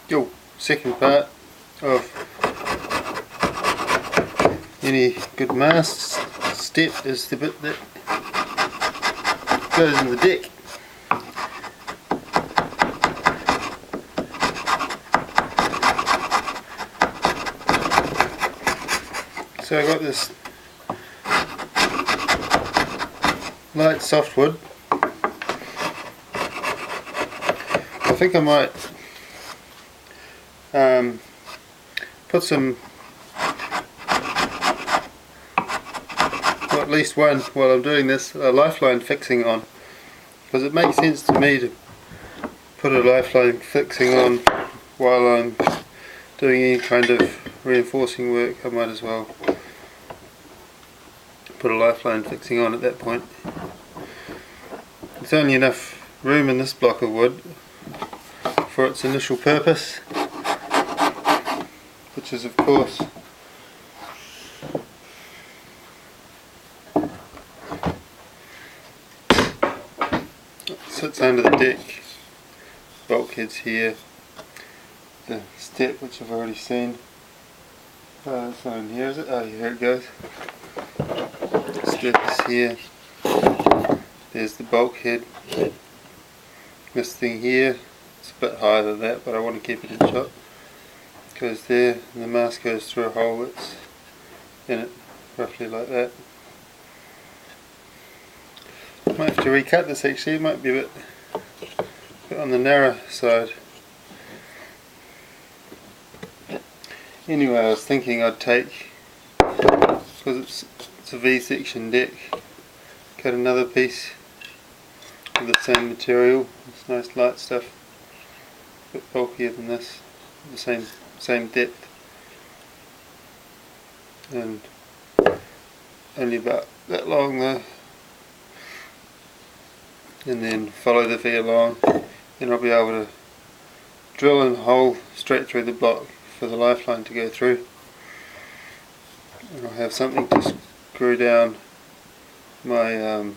Your second part of any good mast step is the bit that goes in the deck. So I got this light softwood. I think I might put some, or at least one, while I'm doing this, a lifeline fixing on, because it makes sense to me to put a lifeline fixing on while I'm doing any kind of reinforcing work. I might as well put a lifeline fixing on at that point. There's only enough room in this block of wood for its initial purpose, which is of course it sits under the deck, bulkheads here, the step which I've already seen. It's not in here, is it? Oh, here it goes. Step is here. There's the bulkhead. This thing here, it's a bit higher than that, but I want to keep it in shot. Goes there, and the mast goes through a hole that's in it, roughly like that. Might have to recut this actually, it might be a bit on the narrow side. Anyway, I was thinking I'd take, because it's a V-section deck, cut another piece of the same material. It's nice light stuff, a bit bulkier than this, the same depth, and only about that long though. And then follow the V along, then I'll be able to drill a hole straight through the block for the lifeline to go through, and I'll have something to screw down my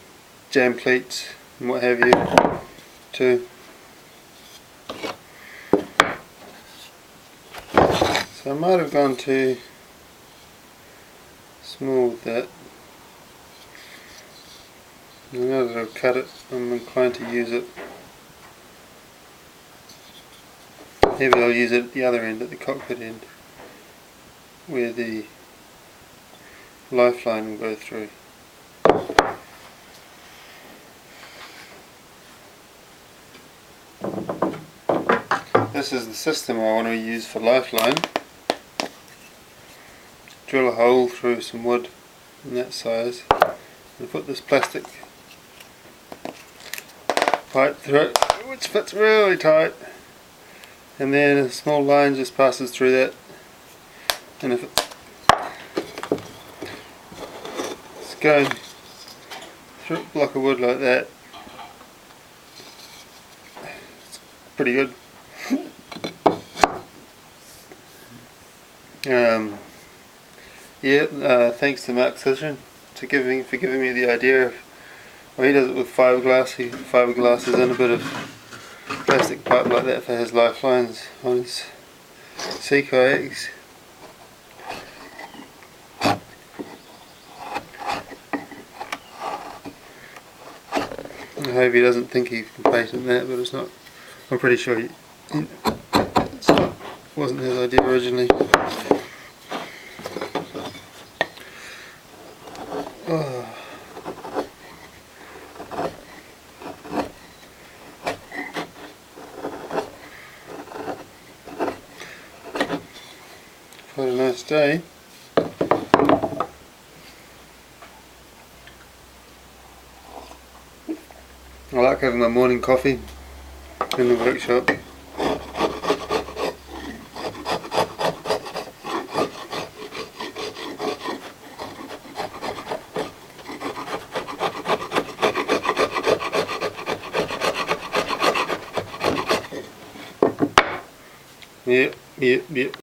jam cleats and what have you too. So I might have gone too small with that. Now that I've cut it, I'm inclined to use it. Maybe I'll use it at the other end, at the cockpit end, where the lifeline will go through. This is the system I want to use for lifeline. Drill a hole through some wood in that size and put this plastic pipe through it, which fits really tight, and then a small line just passes through that, and if it's going through a block of wood like that, it's pretty good. Thanks to Mark Sisson for giving me the idea of, well, he does it with fiberglass. He fiberglasses in a bit of plastic pipe like that for his lifelines on his sea kayaks. I hope he doesn't think he can patent that, but it's not. I'm pretty sure wasn't his idea originally. Oh. Quite a nice day. I like having my morning coffee in the workshop. Yep.